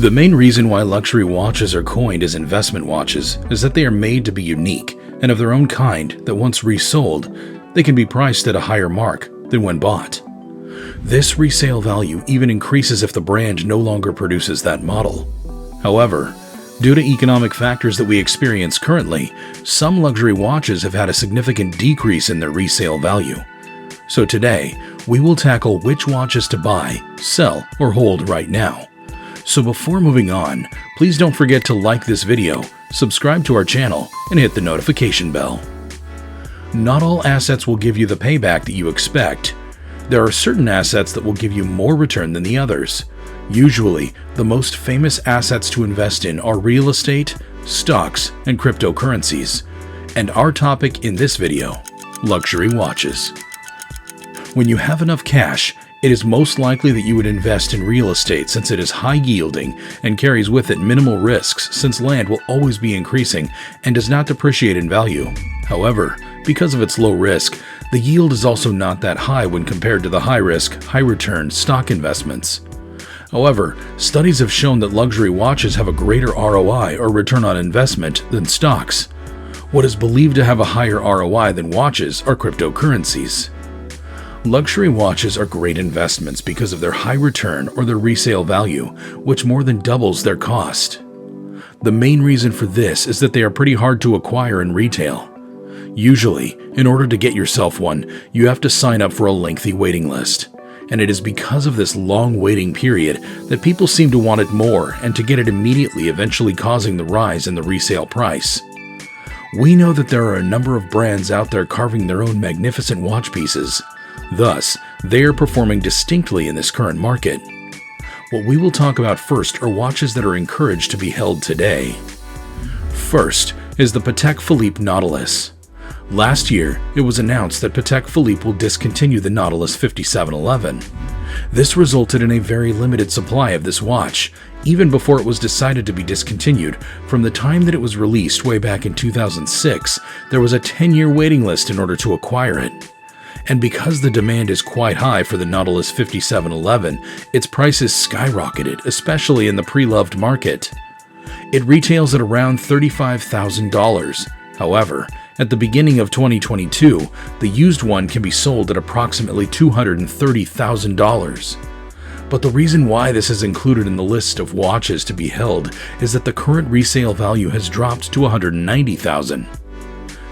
The main reason why luxury watches are coined as investment watches is that they are made to be unique and of their own kind that once resold, they can be priced at a higher mark than when bought. This resale value even increases if the brand no longer produces that model. However, due to economic factors that we experience currently, some luxury watches have had a significant decrease in their resale value. So today, we will tackle which watches to buy, sell, or hold right now. So before moving on, please don't forget to like this video, subscribe to our channel, and hit the notification bell. Not all assets will give you the payback that you expect. There are certain assets that will give you more return than the others. Usually, the most famous assets to invest in are real estate, stocks, and cryptocurrencies. And our topic in this video, luxury watches. When you have enough cash, it is most likely that you would invest in real estate since it is high yielding and carries with it minimal risks since land will always be increasing and does not depreciate in value. However, because of its low risk, the yield is also not that high when compared to the high risk, high return stock investments. However, studies have shown that luxury watches have a greater ROI or return on investment than stocks. What is believed to have a higher ROI than watches are cryptocurrencies. Luxury watches are great investments because of their high return or their resale value, which more than doubles their cost. The main reason for this is that they are pretty hard to acquire in retail. Usually, in order to get yourself one, you have to sign up for a lengthy waiting list. And it is because of this long waiting period that people seem to want it more and to get it immediately, eventually causing the rise in the resale price. We know that there are a number of brands out there carving their own magnificent watch pieces. Thus, they are performing distinctly in this current market. What we will talk about first are watches that are encouraged to be held today. First is the Patek Philippe Nautilus. Last year, it was announced that Patek Philippe will discontinue the Nautilus 5711. This resulted in a very limited supply of this watch, even before it was decided to be discontinued. From the time that it was released way back in 2006, there was a 10-year waiting list in order to acquire it. And because the demand is quite high for the Nautilus 5711, its prices skyrocketed, especially in the pre-loved market. It retails at around $35,000. However, at the beginning of 2022, the used one can be sold at approximately $230,000. But the reason why this is included in the list of watches to be held is that the current resale value has dropped to $190,000.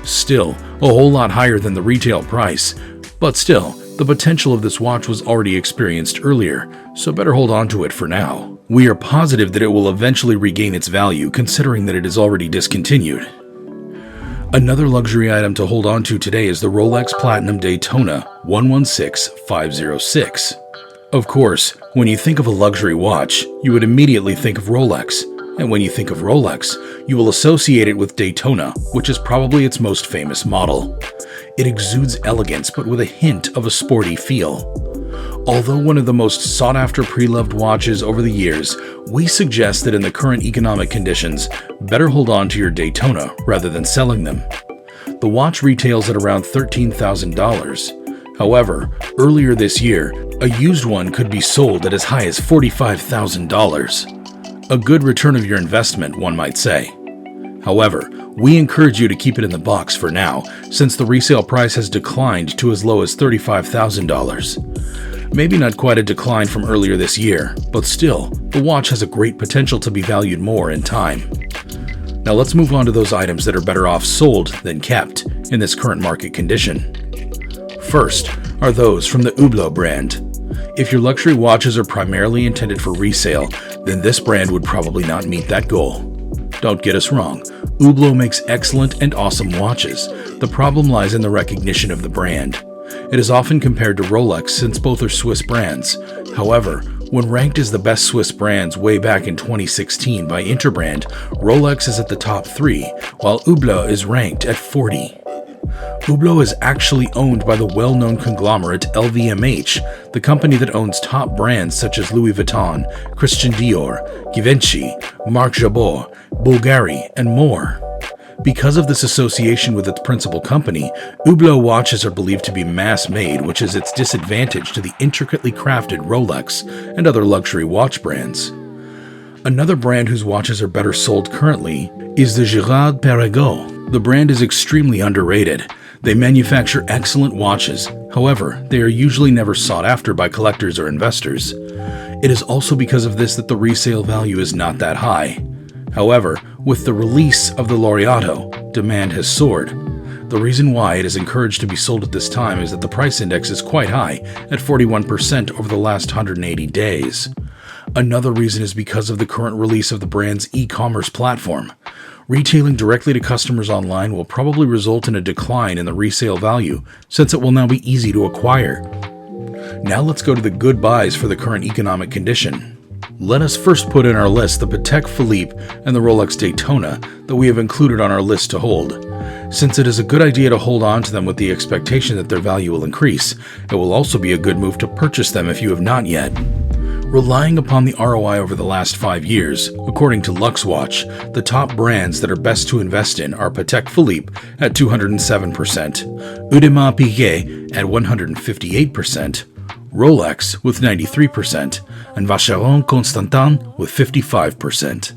Still, a whole lot higher than the retail price, but still, the potential of this watch was already experienced earlier, so better hold on to it for now. We are positive that it will eventually regain its value considering that it is already discontinued. Another luxury item to hold on to today is the Rolex Platinum Daytona 116506. Of course, when you think of a luxury watch, you would immediately think of Rolex. And when you think of Rolex, you will associate it with Daytona, which is probably its most famous model. It exudes elegance but with a hint of a sporty feel. Although one of the most sought-after pre-loved watches over the years, we suggest that in the current economic conditions, better hold on to your Daytona rather than selling them. The watch retails at around $13,000. However, earlier this year, a used one could be sold at as high as $45,000. A good return of your investment, one might say. However, we encourage you to keep it in the box for now, since the resale price has declined to as low as $35,000. Maybe not quite a decline from earlier this year, but still, the watch has a great potential to be valued more in time. Now let's move on to those items that are better off sold than kept in this current market condition. First are those from the Hublot brand. If your luxury watches are primarily intended for resale, then this brand would probably not meet that goal. Don't get us wrong, Hublot makes excellent and awesome watches. The problem lies in the recognition of the brand. It is often compared to Rolex since both are Swiss brands. However, when ranked as the best Swiss brands way back in 2016 by Interbrand, Rolex is at the top 3, while Hublot is ranked at 40. Hublot is actually owned by the well-known conglomerate LVMH, the company that owns top brands such as Louis Vuitton, Christian Dior, Givenchy, Marc Jacobs, Bulgari, and more. Because of this association with its principal company, Hublot watches are believed to be mass-made, which is its disadvantage to the intricately crafted Rolex and other luxury watch brands. Another brand whose watches are better sold currently is the Girard-Perregaux. The brand is extremely underrated. They manufacture excellent watches. However, they are usually never sought after by collectors or investors. It is also because of this that the resale value is not that high. However, with the release of the Laureato, demand has soared. The reason why it is encouraged to be sold at this time is that the price index is quite high, at 41% over the last 180 days. Another reason is because of the current release of the brand's e-commerce platform. Retailing directly to customers online will probably result in a decline in the resale value, since it will now be easy to acquire. Now let's go to the good buys for the current economic condition. Let us first put in our list the Patek Philippe and the Rolex Daytona that we have included on our list to hold. Since it is a good idea to hold on to them with the expectation that their value will increase, it will also be a good move to purchase them if you have not yet. Relying upon the ROI over the last 5 years, according to LuxWatch, the top brands that are best to invest in are Patek Philippe at 207%, Audemars Piguet at 158%, Rolex with 93%, and Vacheron Constantin with 55%.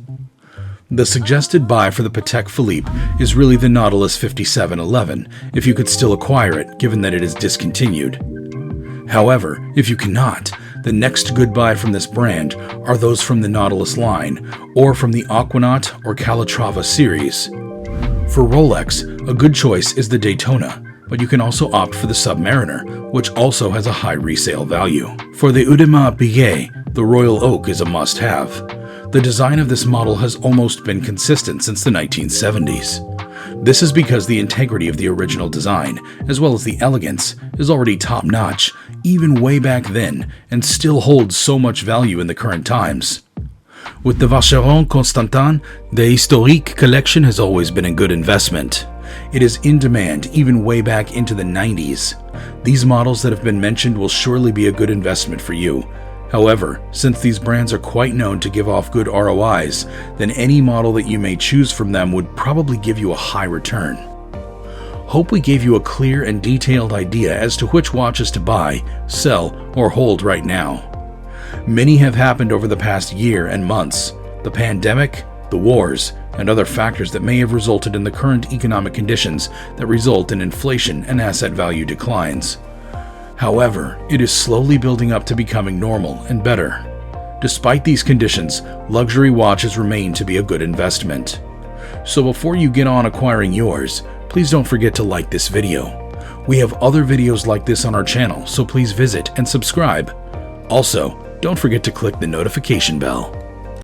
The suggested buy for the Patek Philippe is really the Nautilus 5711, if you could still acquire it, given that it is discontinued. However, if you cannot, the next good buy from this brand are those from the Nautilus line, or from the Aquanaut or Calatrava series. For Rolex, a good choice is the Daytona, but you can also opt for the Submariner, which also has a high resale value. For the Audemars Piguet, the Royal Oak is a must-have. The design of this model has almost been consistent since the 1970s. This is because the integrity of the original design, as well as the elegance, is already top-notch, even way back then, and still holds so much value in the current times. With the Vacheron Constantin, the Historique collection has always been a good investment. It is in demand even way back into the 90s. These models that have been mentioned will surely be a good investment for you. However, since these brands are quite known to give off good ROIs, then any model that you may choose from them would probably give you a high return. Hope we gave you a clear and detailed idea as to which watches to buy, sell, or hold right now. Many have happened over the past year and months. The pandemic, the wars, and other factors that may have resulted in the current economic conditions that result in inflation and asset value declines. However, it is slowly building up to becoming normal and better. Despite these conditions, luxury watches remain to be a good investment. So before you get on acquiring yours, please don't forget to like this video. We have other videos like this on our channel, so please visit and subscribe. Also, don't forget to click the notification bell.